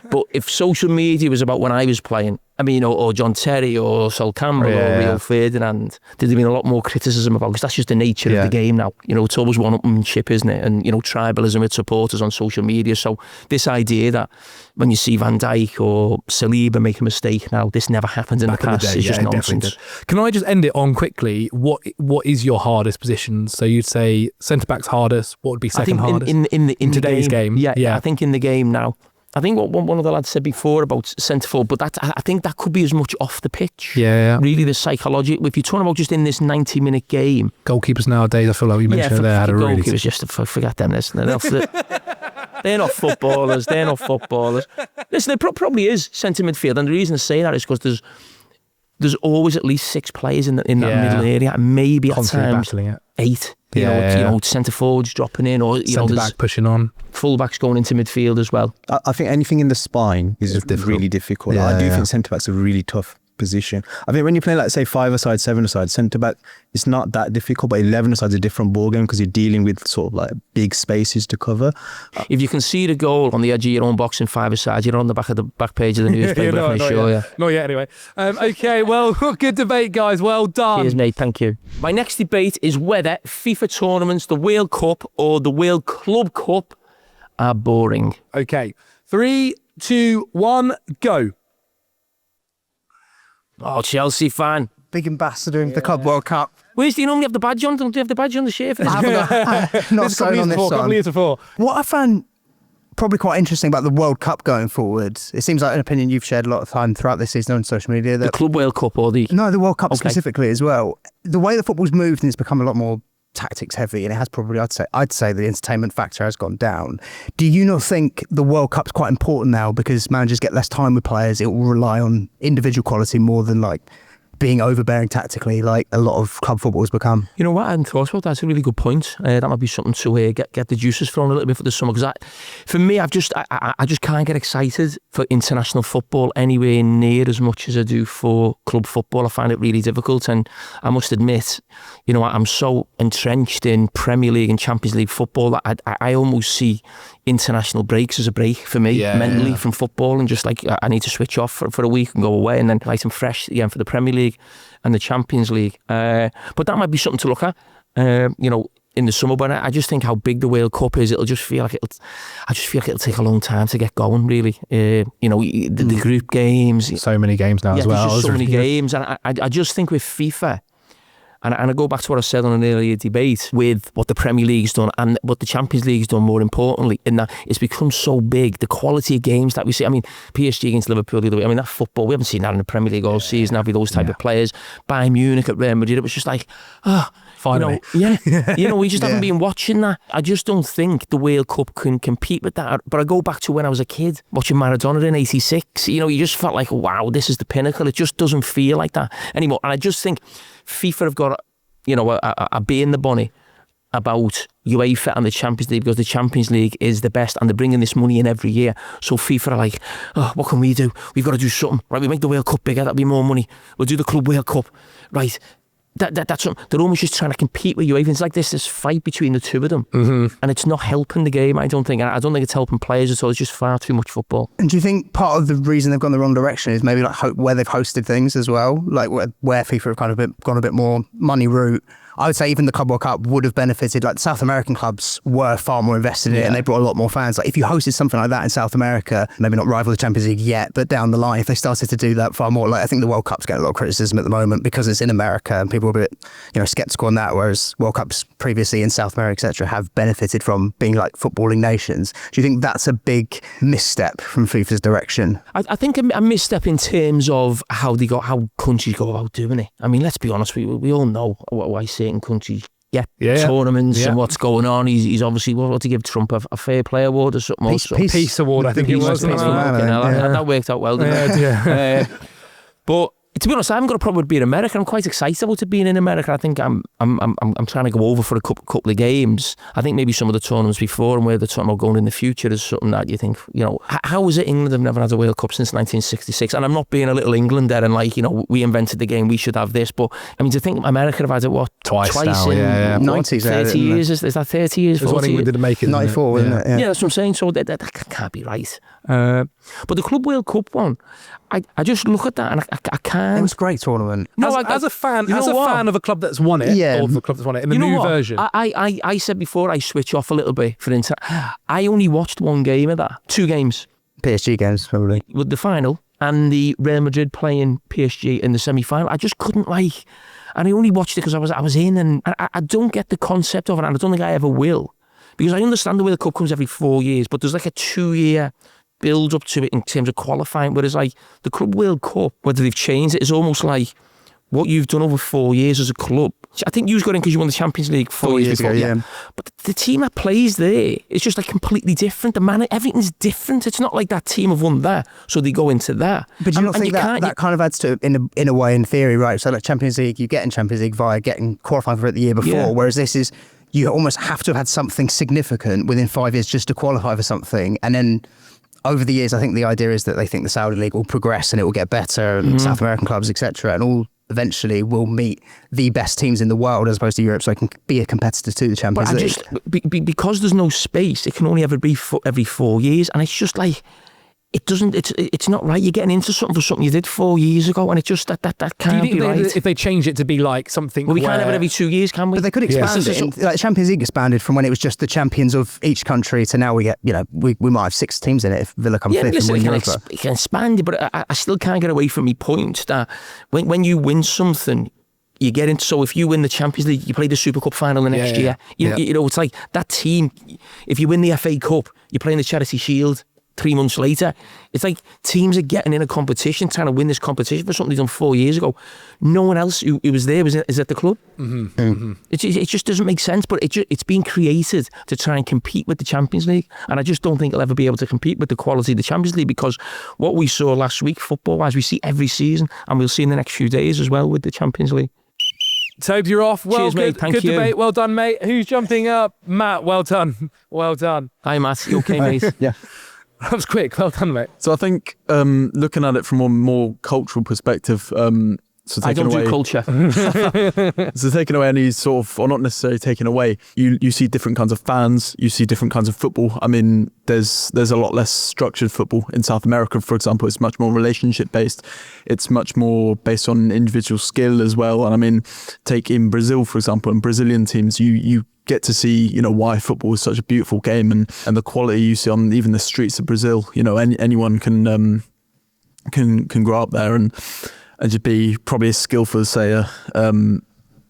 But if social media was about when I was playing, I mean, or John Terry or Sol Campbell or Rio Ferdinand, there'd have been a lot more criticism about, because that's just the nature of the game now. You know, it's always one-upmanship, isn't it? And, you know, tribalism with supporters on social media. So this idea that when you see Van Dijk or Saliba make a mistake now, this never happened in the past, is just nonsense. Can I just end it on quickly? What is your hardest position? So you'd say centre-back's hardest. What would be second hardest? In today's game? Yeah, I think in the game now. I think what one of the lads said before about centre forward, but I think that could be as much off the pitch. Yeah. Really, the psychology. If you're talking about just in this 90-minute game, goalkeepers nowadays, I feel like you mentioned there had a really goalkeepers just forget them. Listen, they're not footballers. They're not footballers. Listen, there probably is centre midfield, and the reason I say that is because there's always at least 6 players in that middle area, and maybe at times 8. You know, centre forwards dropping in, or centre back pushing on, full backs going into midfield as well. I think anything in the spine is really difficult. I do think centre back's a really tough position. I think when you play, like, say, 5-a-side, 7-a-side, centre back, it's not that difficult, but 11-a-side is a different ballgame because you're dealing with sort of like big spaces to cover. If you can see the goal on the edge of your own box in 5-a-side, you're on the back page of the newspaper. Not yet anyway. Okay, well, good debate, guys. Well done. Cheers, mate. Thank you. My next debate is whether FIFA tournaments, the World Cup or the World Club Cup, are boring. Okay, 3, 2, 1, go. Oh, Chelsea fan. Big ambassador of the Club World Cup. Do you normally have the badge on? Don't you have the badge on the shirt for this? Not so on this one. What I found probably quite interesting about the World Cup going forward, it seems like an opinion you've shared a lot of time throughout this season on social media. That the Club World Cup or the... No, the World Cup specifically as well. The way the football's moved and it's become a lot more tactics heavy, and it has probably, I'd say the entertainment factor has gone down. Do you not think the World Cup's quite important now because managers get less time with players? It will rely on individual quality more than like being overbearing tactically, like a lot of club football has become. You know what? I hadn't thought about that. That's a really good point. That might be something to get the juices flowing a little bit for the summer. Because for me, I just can't get excited for international football anywhere near as much as I do for club football. I find it really difficult, and I must admit, you know, I'm so entrenched in Premier League and Champions League football that I almost see international breaks as a break for me mentally from football, and just like I need to switch off for a week and go away and then nice and fresh again for the Premier League and the Champions League. But that might be something to look at, you know, in the summer. But I just think how big the World Cup is, I just feel like it'll take a long time to get going, really. You know, the group games. So many games now as well. There's just so many games. And I just think with FIFA, And I go back to what I said on an earlier debate with what the Premier League's done and what the Champions League's done, more importantly, in that it's become so big. The quality of games that we see. I mean, PSG against Liverpool the other way. I mean, that football, we haven't seen that in the Premier League all season, have we? Those type of players. Bayern Munich at Real Madrid, it was just like, finally. We just haven't been watching that. I just don't think the World Cup can compete with that. But I go back to when I was a kid, watching Maradona in '86. You just felt like, wow, this is the pinnacle. It just doesn't feel like that anymore. And I just think FIFA have got, a bee in the bonnet about UEFA and the Champions League, because the Champions League is the best and they're bringing this money in every year. So FIFA are like, what can we do? We've got to do something. Right, we make the World Cup bigger, that'll be more money. We'll do the Club World Cup. Right. That's something. They're almost just trying to compete with UEFA. It's like this fight between the two of them. And it's not helping the game, I don't think. I don't think it's helping players at all. It's just far too much football. And do you think part of the reason they've gone the wrong direction is maybe like where they've hosted things as well? Like where FIFA have kind of gone a bit more money route? I would say even the Club World Cup would have benefited. Like the South American clubs were far more invested in it, and they brought a lot more fans. Like if you hosted something like that in South America, maybe not rival the Champions League yet, but down the line, if they started to do that far more, like I think the World Cup's getting a lot of criticism at the moment because it's in America and people are a bit, skeptical on that. Whereas World Cups previously in South America, etc., have benefited from being like footballing nations. Do you think that's a big misstep from FIFA's direction? I think a misstep in terms of how countries go about doing it. I mean, let's be honest, we all know why certain countries get tournaments and what's going on. He's obviously, what to give Trump a fair play award or something? Peace award, I think it was. That worked out well, didn't it? But to be honest, I haven't got a problem with being American. I'm quite excited about it being in America. I think I'm trying to go over for a couple of games. I think maybe some of the tournaments before and where they're talking about going in the future is something that you think, how is it England have never had a World Cup since 1966? And I'm not being a little Englander and we invented the game, we should have this. But I mean, to think America have had it, twice now, in 90s, 30 years? Is that 30 years? It was when England didn't make it. 94, wasn't it? Yeah, that's what I'm saying. So that can't be right. But the Club World Cup one, I just look at that and I can't. It was a great tournament. No, as a fan of a club that's won it, or the club that's won it in the new version. I said before I switch off a little bit for instance. I only watched one game of that, 2 games. PSG games probably. With the final and the Real Madrid playing PSG in the semi-final. I just couldn't and I only watched it because I was in, and I don't get the concept of it, and I don't think I ever will, because I understand the World Cup comes every 4 years, but there's like a 2-year build up to it in terms of qualifying, whereas like the Club World Cup, whether they've changed it, is almost like what you've done over 4 years as a club. I think you got in because you won the Champions League 4 years ago. Yeah. But the team that plays there is just like completely different. Everything's different. It's not like that team have won that, so they go into that. But do you not think that kind of adds to in a way, in theory, right? So like Champions League, you get in Champions League via getting qualifying for it the year before, whereas this is, you almost have to have had something significant within 5 years just to qualify for something, and then over the years, I think the idea is that they think the Saudi League will progress and it will get better, and South American clubs, etc., and all eventually will meet the best teams in the world as opposed to Europe, so it can be a competitor to the Champions League. Because there's no space, it can only ever be every 4 years, and it's just like, it's not right. You're getting into something for something you did 4 years ago, and it just that can't be right. If they change it to be like something, we can't have it every 2 years, can we? But they could expand it. Like Champions League expanded from when it was just the champions of each country to now we get, we might have 6 teams in it if Villa come fifth and win Europa. It can expand it, but I still can't get away from my point that when you win something, you get into, so if you win the Champions League, you play the Super Cup final the next year. It's like that team. If you win the FA Cup, you play in the Charity Shield 3 months later. It's like teams are getting in a competition, trying to win this competition for something they done 4 years ago. No one else who was there is at the club. It just doesn't make sense, but it's been created to try and compete with the Champions League, and I just don't think it'll ever be able to compete with the quality of the Champions League, because what we saw last week football-wise, we see every season, and we'll see in the next few days as well with the Champions League. Tobes, you're off. Well, cheers, mate. Thank you. Good debate. Well done, mate. Who's jumping up? Matt, well done. Well done. Hi, Matt. You okay, mate? Yeah. That was quick. Well done, mate. So I think looking at it from a more cultural perspective, I don't do culture. So taking away any sort of, or not necessarily taking away, you see different kinds of fans, you see different kinds of football. I mean, there's a lot less structured football in South America, for example. It's much more relationship based. It's much more based on individual skill as well. And I mean, take in Brazil, for example, and Brazilian teams, you get to see, why football is such a beautiful game, and the quality you see on even the streets of Brazil. Anyone can grow up there and just be probably as skillful as, say,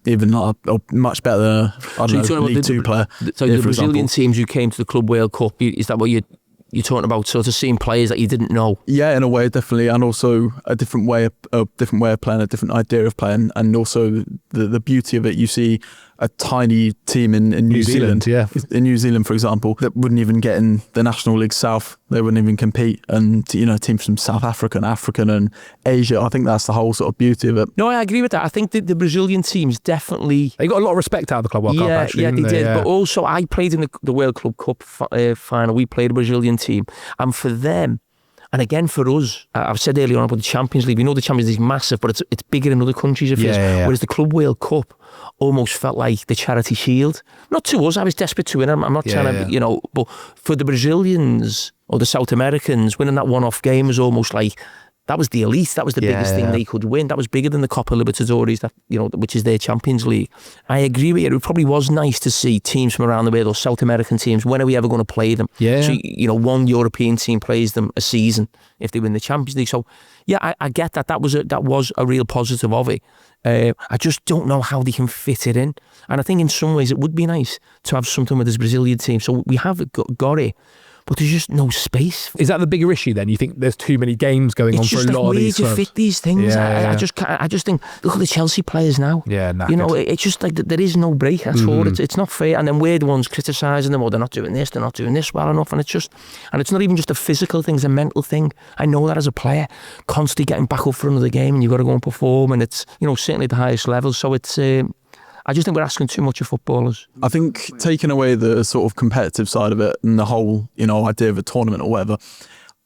even like a much better, I don't know, League Two player. So the Brazilian teams who came to the Club World Cup, is that what you're talking about? Sort of seeing players that you didn't know? Yeah, in a way, definitely, and also a different way of playing, a different idea of playing, and also the beauty of it. You see a tiny team in New Zealand, in New Zealand, for example, that wouldn't even get in the National League South. They wouldn't even compete, and teams from South Africa and African and Asia. I think that's the whole sort of beauty of it. No, I agree with that. I think that the Brazilian teams definitely, they got a lot of respect out of the Club World Cup. Actually, they did. Yeah. But also, I played in the World Club Cup final. We played a Brazilian team, and for them, and again for us, I've said earlier on about the Champions League. We know the Champions League is massive, but it's bigger in other countries. Whereas the Club World Cup almost felt like the Charity Shield. Not to us. I was desperate to win. I'm not trying to, but for the Brazilians or the South Americans, winning that one-off game was almost like that was the elite. That was the biggest thing they could win. That was bigger than the Copa Libertadores, which is their Champions League. I agree with you. It probably was nice to see teams from around the world or South American teams. When are we ever going to play them? Yeah. So, one European team plays them a season if they win the Champions League. So, yeah, I get that. That was a real positive of it. I just don't know how they can fit it in. And I think in some ways it would be nice to have something with this Brazilian team. So we have got it. But there's just no space. Is that the bigger issue then? You think there's too many games going on for a lot of these clubs? It's just where do you fit these things? I just think, look at the Chelsea players now. Yeah, knackered. It's just like there is no break at all. It's not fair. And then we're the ones criticising them, they're not doing this well enough. And it's not even just a physical thing, it's a mental thing. I know that as a player, constantly getting back up for another game and you've got to go and perform, and it's, certainly at the highest level. So it's... I just think we're asking too much of footballers. I think taking away the sort of competitive side of it and the whole, idea of a tournament or whatever,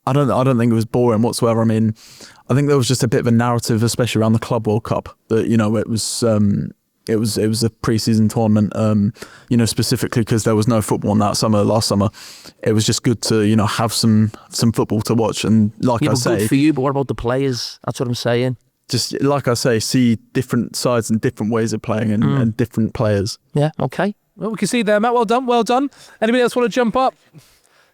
I don't think it was boring whatsoever. I mean, I think there was just a bit of a narrative, especially around the Club World Cup, that it was a pre-season tournament. Specifically because there was no football in that last summer. It was just good to have some football to watch. And like I say, good for you. But what about the players? That's what I'm saying. Just like I say, see different sides and different ways of playing and different players. Yeah, okay. Well, we can see there, Matt. Well done. Anybody else want to jump up?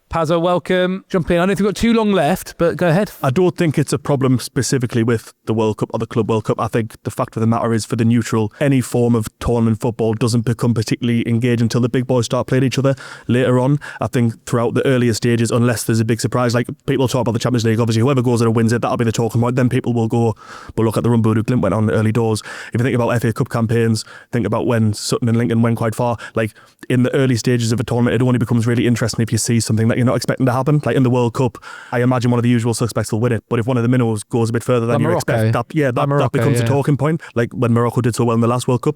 Pazzo, welcome. Jump in. I don't think we've got too long left, but go ahead. I don't think it's a problem specifically with the World Cup or the Club World Cup. I think the fact of the matter is, for the neutral, any form of tournament football doesn't become particularly engaging until the big boys start playing each other later on. I think throughout the earlier stages, unless there's a big surprise, like people talk about the Champions League, obviously whoever goes there and wins it, that'll be the talking point. Then people will go, but look at the run Bodo Glimt went on early doors. If you think about FA Cup campaigns, think about when Sutton and Lincoln went quite far. Like in the early stages of a tournament, it only becomes really interesting if you see something that you're not expecting to happen. Like in the World Cup, I imagine one of the usual suspects will win it. But if one of the minnows goes a bit further than you expect, that becomes a talking point. Like when Morocco did so well in the last World Cup.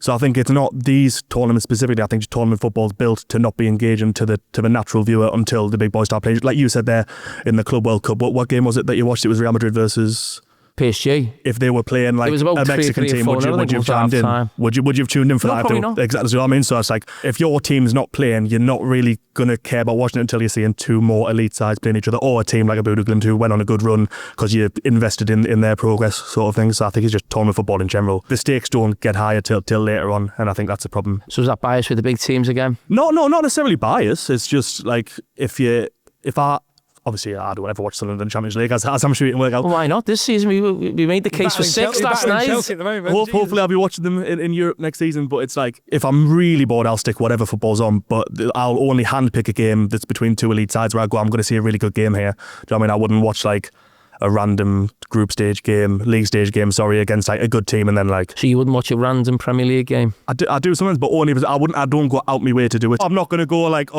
So I think it's not these tournaments specifically. I think just tournament football is built to not be engaging to the natural viewer until the big boys start playing. Like you said there in the Club World Cup, what game was it that you watched? It was Real Madrid versus PSG. If they were playing like a Mexican team, would you have chimed in? Would you have tuned in for that? Probably not. Exactly what I mean. So it's like, if your team's not playing, you're not really going to care about watching it until you're seeing two more elite sides playing each other, or a team like a Bodo Glimt who went on a good run because you invested in their progress, sort of thing. So I think it's just tournament football in general. The stakes don't get higher till later on, and I think that's a problem. So is that bias with the big teams again? No, not necessarily bias. It's just like obviously, I don't ever watch Sunderland in the Champions League, as I'm sure you can work out. Well, why not? This season, we made the case for 6 last night. Hopefully, I'll be watching them in Europe next season. But it's like, if I'm really bored, I'll stick whatever football's on. But I'll only handpick a game that's between two elite sides where I go, I'm going to see a really good game here. Do you know what I mean? I wouldn't watch like a random league stage game, against like a good team, and then like. So you wouldn't watch a random Premier League game? I do sometimes, but only if I don't go out my way to do it. I'm not going to go like,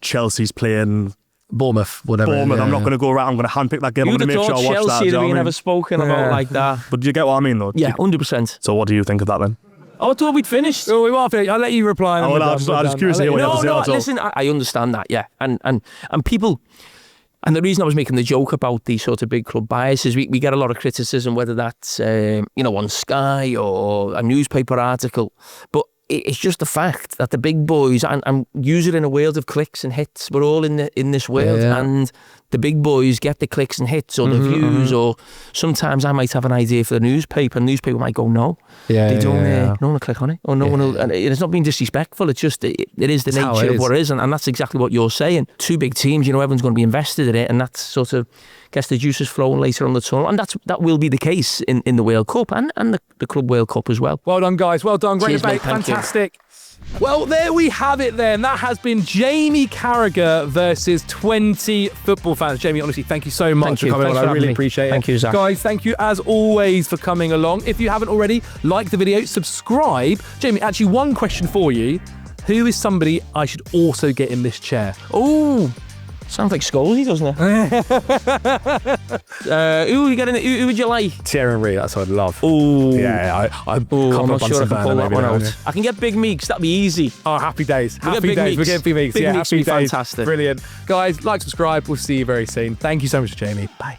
Chelsea's playing Bournemouth, whatever. I'm not going to go around. I'm going to handpick that game. I'm going to make sure I watch Chelsea that. You'd have been ever spoken about like that. But do you get what I mean, though? Yeah, 100%. So what do you think of that then? I thought we'd finished. Oh, we won't finish. I'll let you reply. I'm just curious to hear what you have to say. No, listen, I understand that, yeah. And people... And the reason I was making the joke about the sort of big club bias is we get a lot of criticism, whether that's, on Sky or a newspaper article. But it's just the fact that the big boys, and use it in a world of clicks and hits, we're all in this world, and the big boys get the clicks and hits or the views, or sometimes I might have an idea for the newspaper, and the newspaper might go, no, they don't, no one will click on it, or no one will, and it's not being disrespectful, it's just, it is the nature of what it is, and that's exactly what you're saying. Two big teams, everyone's going to be invested in it, and that's sort of gets the juices flowing later on the tunnel, and that will be the case in the World Cup and the Club World Cup as well. Well done, guys. Well done. Great Cheers, debate. mate. Thank Fantastic. Well, there we have it then. That has been Jamie Carragher versus 20 football fans. Jamie, honestly, thank you so much for coming on. I really appreciate it. Thank you, Zach. Guys, thank you as always for coming along. If you haven't already, like the video, subscribe. Jamie, actually, one question for you. Who is somebody I should also get in this chair? Oh, sounds like Scholesy, doesn't it? Who would you like? Thierry Henry, that's what I'd love. Oh, yeah, I'm not sure I can pull that one out. I can get Big Meeks, that'd be easy. Oh, happy days. We'll Happy days. We're getting Big Meeks. Big Yeah, Meeks happy would be days. fantastic. Brilliant. Guys, like, subscribe. We'll see you very soon. Thank you so much, Jamie. Bye.